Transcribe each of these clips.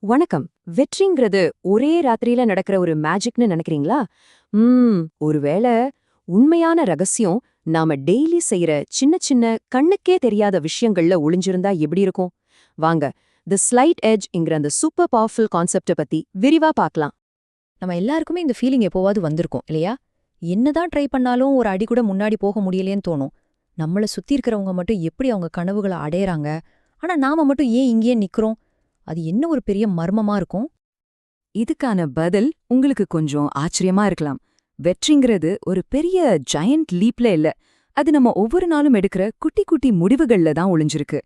வணக்கம். வெற்றிங்கிறது ஒரே ராத்திரியில நடக்கிற ஒரு மேஜிக்னு நினைக்கிறீங்களா? ஒருவேளை உண்மையான ரகசியம் நாம டெய்லி செய்யற சின்ன சின்ன கண்ணுக்கே தெரியாத விஷயங்கள்ல ஒளிஞ்சிருந்தா எப்படி இருக்கும்? வாங்க, தி ஸ்லைட் எட்ஜ்ங்கிற அந்த சூப்பர் பவர்ஃபுல் கான்செப்ட பத்தி விரிவா பார்க்கலாம். நம்ம எல்லாருக்குமே இந்த ஃபீலிங் எப்போவாவது வந்திருக்கும் இல்லையா? என்னதான் ட்ரை பண்ணாலும் ஒரு அடி கூட முன்னாடி போக முடியலையேன்னு தோணும். நம்மள சுத்தி இருக்கிறவங்க மட்டும் எப்படி அவங்க கனவுகள அடையறாங்க, ஆனா நாம மட்டும் ஏன் இங்கேயே நிக்கிறோம்? அது என்ன ஒரு பெரிய மர்மமா இருக்கும்? இதுக்கான பதில் உங்களுக்கு கொஞ்சம் ஆச்சரியமா இருக்கலாம். வெற்றிங்கிறது ஒரு பெரிய ஜயண்ட் லீப்ல இல்ல. அது நம்ம ஒவ்வொரு நாளும் எடுக்கிற குட்டி குட்டி முடிவுகள்ல தான் ஒளிஞ்சிருக்கு.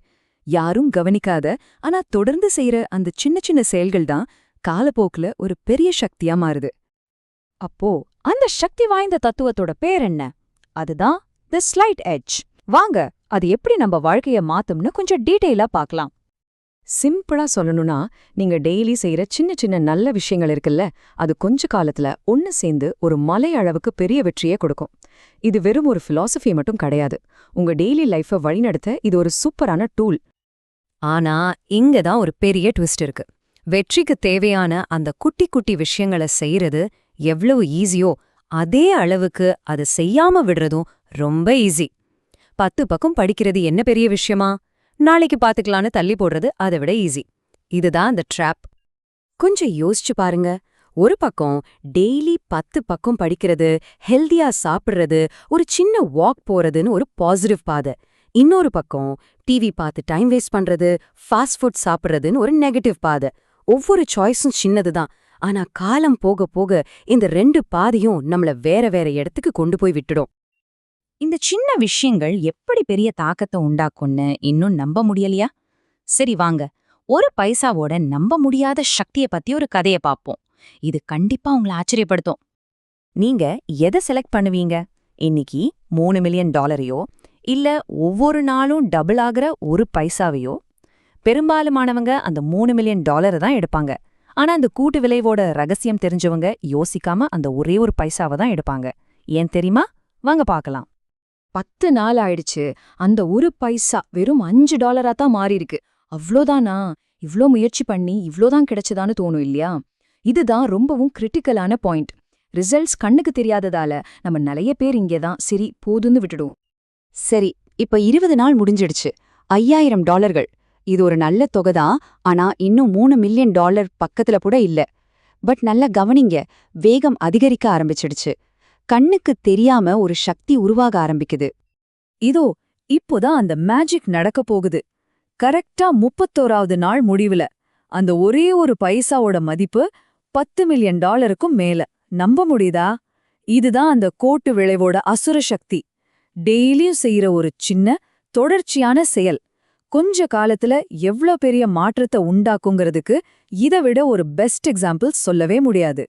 யாரும் கவனிக்காத ஆனா தொடர்ந்து செய்யற அந்த சின்ன சின்ன செயல்கள் தான் காலப்போக்குல ஒரு பெரிய சக்தியா மாறுது. அப்போ அந்த சக்தி வாய்ந்த தத்துவத்தோட பேர் என்ன? அதுதான் தி ஸ்லைட் எட்ஜ். வாங்க, அது எப்படி நம்ம வாழ்க்கைய மாத்தும்னு கொஞ்சம் டீட்டெயிலா பார்க்கலாம். சிம்பிளா சொல்லணும்னா, நீங்க டெய்லி செய்யற சின்ன சின்ன நல்ல விஷயங்கள் இருக்குல்ல, அது கொஞ்ச காலத்துல ஒன்னு சேர்ந்து ஒரு மலை அளவுக்கு பெரிய வெற்றியே கொடுக்கும். இது வெறும் ஒரு பிலாசபி மட்டும் கிடையாது. உங்க டெய்லி லைஃப வழிநடத்த இது ஒரு சூப்பரான டூல். ஆனா இங்க தான் ஒரு பெரிய ட்விஸ்ட் இருக்கு. வெற்றிக்கு தேவையான அந்த குட்டி குட்டி விஷயங்களை செய்யறது எவ்வளவு ஈஸியோ அதே அளவுக்கு அதை செய்யாம விடுறதும் ரொம்ப ஈஸி. 10 பக்கம் படிக்கிறது என்ன பெரிய விஷயமா? நாளைக்கு பாத்துக்கலான்னு தள்ளி போடுறது அதை விட ஈஸி. இதுதான் அந்த ட்ராப். கொஞ்சம் யோசிச்சு பாருங்க. ஒரு பக்கம் டெய்லி 10 பக்கம் படிக்கிறது, ஹெல்தியா சாப்பிடுறது, ஒரு சின்ன வாக் போறதுன்னு ஒரு பாசிட்டிவ் பாதை. இன்னொரு பக்கம் டிவி பார்த்து டைம் வேஸ்ட் பண்றது, ஃபாஸ்ட் ஃபுட் சாப்பிடுறதுன்னு ஒரு நெகட்டிவ் பாதை. ஒவ்வொரு சாய்ஸும் சின்னதுதான். ஆனா காலம் போக போக இந்த 2 பாதையும் நம்மள வேற வேற இடத்துக்கு கொண்டு போய் விட்டுடும். இந்த சின்ன விஷயங்கள் எப்படி பெரிய தாக்கத்தை உண்டாக்கும்னு இன்னும் நம்ப முடியலையா? சரி வாங்க, ஒரு பைசாவோட நம்ப முடியாத சக்திய பத்தி ஒரு கதைய பாப்போம். இது கண்டிப்பா உங்களை ஆச்சரியப்படுத்தும். நீங்க எதை செலக்ட் பண்ணுவீங்க? இன்னைக்கு 3 மில்லியன் டாலரையோ இல்ல ஒவ்வொரு நாளும் டபுள் ஆகிற ஒரு பைசாவையோ? பெரும்பாலுமானவங்க அந்த 3 மில்லியன் டாலரை தான் எடுப்பாங்க. ஆனா அந்த கூட்டு விளைவோட ரகசியம் தெரிஞ்சவங்க யோசிக்காம அந்த ஒரே ஒரு பைசாவை தான் எடுப்பாங்க. ஏன் தெரியுமா? வாங்க பார்க்கலாம். 10 நாள் ஆயிடுச்சு. அந்த ஒரு பைசா வெறும் $5 தான் மாறிருக்கு. அவ்ளோதானா? இவ்ளோ முயற்சி பண்ணி இவ்ளோதான் கிடைச்சதான்னு தோணும் இல்லையா? இதுதான் ரொம்பவும் கிரிட்டிக்கலான பாயிண்ட். ரிசல்ட்ஸ் கண்ணுக்கு தெரியாததால நம்ம நிறைய பேர் இங்கேதான் சரி போதுன்னு விட்டுடுவோம். சரி, இப்ப 20 நாள் முடிஞ்சிடுச்சு. $5000. இது ஒரு நல்ல தொகை தான். ஆனா இன்னும் 3 மில்லியன் டாலர் பக்கத்துல கூட இல்ல. பட் நல்லா கவனிங்க, வேகம் அதிகரிக்க ஆரம்பிச்சிடுச்சு. கண்ணுக்கு தெரியாம ஒரு சக்தி உருவாக ஆரம்பிக்குது. இதோ இப்போதான் அந்த மேஜிக் நடக்க போகுது. கரெக்டா 31வது நாள் முடிவுல அந்த ஒரே ஒரு பைசாவோட மதிப்பு $10 மில்லியன் மேல. நம்ப முடியுதா? இதுதான் அந்த கோட்டு விளைவோட அசுர சக்தி. டெய்லியும் செய்யற ஒரு சின்ன தொடர்ச்சியான செயல் கொஞ்ச காலத்துல எவ்ளோ பெரிய மாற்றத்தை உண்டாக்குங்கிறதுக்கு இதை விட ஒரு பெஸ்ட் எக்ஸாம்பிள் சொல்லவே முடியாது.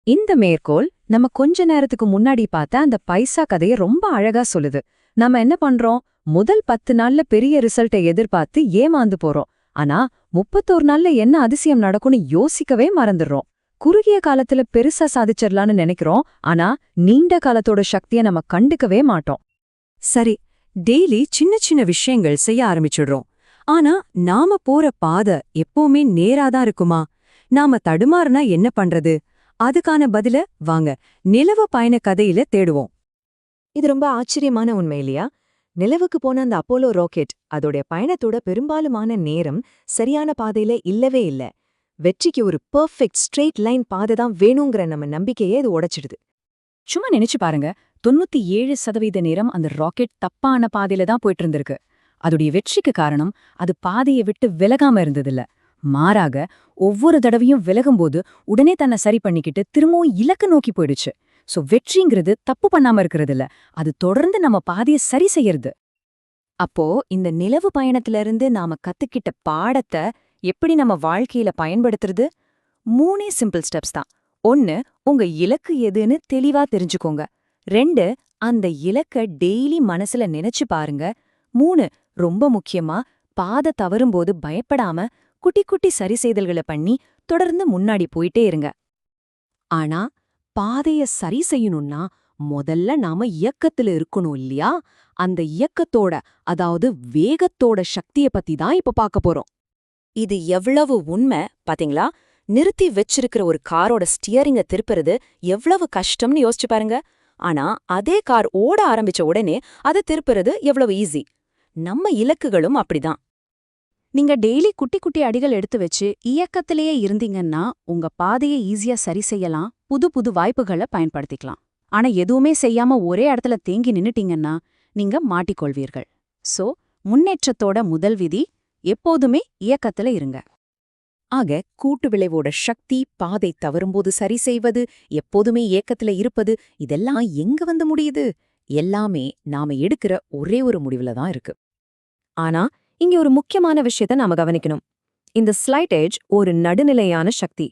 இந்த மேற்கோள் நம்ம கொஞ்ச நேரத்துக்கு முன்னாடி பார்த்த அந்த பைசா கதைய ரொம்ப அழகா சொல்லுது. நம்ம என்ன பண்றோம்? முதல் 10 நாள்ல பெரிய ரிசல்ட்டை எதிர்பார்த்து ஏமாந்து போறோம். ஆனா 31 நாள்ல என்ன அதிசயம் நடக்கும்னு யோசிக்கவே மறந்துடுறோம். குறுகிய காலத்துல பெருசா சாதிச்சிடலான்னு நினைக்கிறோம். ஆனா நீண்ட காலத்தோட சக்தியை நம்ம கண்டுக்கவே மாட்டோம். சரி, டெய்லி சின்ன சின்ன விஷயங்கள் செய்ய ஆரம்பிச்சிடுறோம். ஆனா நாம போற பாதை எப்பவுமே நேராதான் இருக்குமா? நாம தடுமாறுனா என்ன பண்றது? அதுக்கான பதில வாங்க நிலவு பயண கதையில தேடுவோம். இது ரொம்ப ஆச்சரியமான உண்மை இல்லையா? நிலவுக்கு போன அந்த அப்போலோ ராக்கெட் அதோடைய பயணத்தோட பெரும்பாலுமான நேரம் சரியான பாதையில இல்லவே இல்ல. வெற்றிக்கு ஒரு பெர்ஃபெக்ட் ஸ்ட்ரெயிட் லைன் பாதை தான் வேணுங்கிற நம்ம நம்பிக்கையே இது உடைச்சிடுது. சும்மா நினைச்சு பாருங்க, 97% நேரம் அந்த ராக்கெட் தப்பான பாதையில தான் போயிட்டு இருந்திருக்கு. அதோடைய வெற்றிக்கு காரணம் அது பாதையை விட்டு விலகாம இருந்ததில்ல. மாறாக ஒவ்வொரு தடவையும் விலகும்போது உடனே தன்னை சரி பண்ணிக்கிட்டு திரும்பவும் இலக்கு நோக்கி போயிடுச்சு. சோ வெற்றிங்கிறது தப்பு பண்ணாம இருக்கிறது இல்ல, அது தொடர்ந்து நம்ம பாதையை சரி செய்யறது. அப்போ இந்த நிலவு பயணத்துல இருந்து நாம கத்துக்கிட்ட பாடத்தை எப்படி நம்ம வாழ்க்கையில பயன்படுத்துறது? 3 சிம்பிள் ஸ்டெப்ஸ் தான். 1, உங்க இலக்கு எதுன்னு தெளிவா தெரிஞ்சுக்கோங்க. 2, அந்த இலக்க டெய்லி மனசுல நினைச்சு பாருங்க. 3, ரொம்ப முக்கியமா, பாதை தவறும்போது பயப்படாம குட்டி குட்டி சரி செய்தல்களை பண்ணி தொடர்ந்து முன்னாடி போயிட்டே இருங்க. ஆனா பாதைய சரி செய்யணும்னா முதல்ல நாம இயக்கத்துல இருக்கணும் இல்லையா? அந்த இயக்கத்தோட, அதாவது வேகத்தோட சக்திய பத்தி தான் இப்ப பார்க்க போறோம். இது எவ்வளவு உண்மை பாத்தீங்களா? நிறுத்தி வச்சிருக்கிற ஒரு காரோட ஸ்டியரிங்க திருப்புறது எவ்வளவு கஷ்டம்னு யோசிச்சு பாருங்க. ஆனா அதே கார் ஓட ஆரம்பிச்ச உடனே அதை திருப்புறது எவ்வளவு ஈஸி. நம்ம இலக்குகளும் அப்படிதான். நீங்க டெய்லி குட்டி குட்டி அடிகள் எடுத்து வச்சு இயக்கத்திலேயே இருந்தீங்கன்னா உங்க பாதையை ஈஸியா சரி செய்யலாம், புது புது வாய்ப்புகளை பயன்படுத்திக்கலாம். ஆனா எதுவுமே செய்யாம ஒரே இடத்துல தேங்கி நின்னுட்டீங்கன்னா நீங்க மாட்டிக்கொள்வீர்கள். சோ முன்னேற்றத்தோட முதல் விதி, எப்போதுமே இயக்கத்துல இருங்க. ஆக கூட்டு விளைவோட சக்தி, பாதை தவறும்போது சரி செய்வது, எப்போதுமே ஏக்கத்துல இருப்பது, இதெல்லாம் எங்க வந்து முடியுது? எல்லாமே நாம எடுக்கிற ஒரே ஒரு முடிவுல தான் இருக்கு. ஆனா இங்க ஒரு முக்கியமான விஷயத்த நாம கவனிக்கணும். இந்த ஸ்லைட் எட்ஜ் ஒரு நடுநிலையான சக்தி.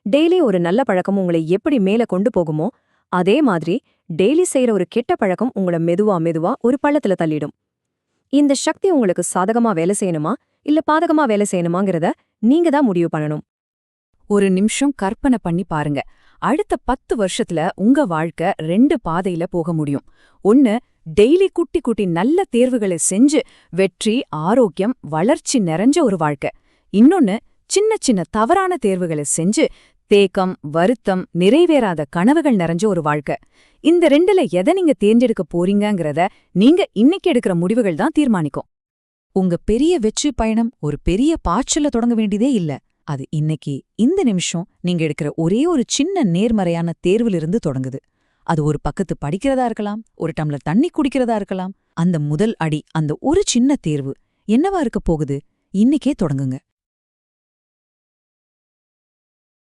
டெய்லி ஒரு நல்ல பழக்கம் உங்களை எப்படி மேல கொண்டு போகுமோ, அதே மாதிரி டெய்லி செய்யற ஒரு கெட்ட பழக்கம் உங்களை மெதுவா மெதுவா ஒரு பள்ளத்துல தள்ளிடும். இந்த சக்தி உங்களுக்கு சாதகமா வேலை செய்யணுமா இல்ல பாதகமா வேலை செய்யணுமாங்கிறத நீங்க தான் முடிவு பண்ணணும். ஒரு நிமிஷம் கற்பனை பண்ணி பாருங்க. அடுத்த 10 வருஷத்துல உங்க வாழ்க்கை 2 பாதையில போக முடியும். ஒன்னு, டெய்லி குட்டி குட்டி நல்ல தேர்வுகளை செஞ்சு வெற்றி, ஆரோக்கியம், வளர்ச்சி நிறைஞ்ச ஒரு வாழ்க்கை. இன்னொன்னு, சின்ன சின்ன தவறான தேர்வுகளை செஞ்சு தேக்கம், வருத்தம், நிறைவேறாத கனவுகள் நிறைஞ்ச ஒரு வாழ்க்கை. இந்த 2ல எதை நீங்க தேர்ந்தெடுக்க போறீங்கங்கறத நீங்க இன்னைக்கு எடுக்கிற முடிவுகள் தான் தீர்மானிக்கும். உங்க பெரிய வெற்றி பயணம் ஒரு பெரிய பாய்ச்சல தொடங்க வேண்டியதே இல்ல. அது இன்னைக்கு இந்த நிமிஷம் நீங்க எடுக்கிற ஒரே ஒரு சின்ன நேர்மறையான தேர்விலிருந்து தொடங்குது. அது ஒரு பக்கத்து படிக்கிறதா இருக்கலாம், ஒரு டம்ளர் தண்ணி குடிக்கிறதா இருக்கலாம். அந்த முதல் அடி, அந்த ஒரு சின்ன தேர்வு என்னவா இருக்க போகுது? இன்னைக்கே தொடங்குங்க.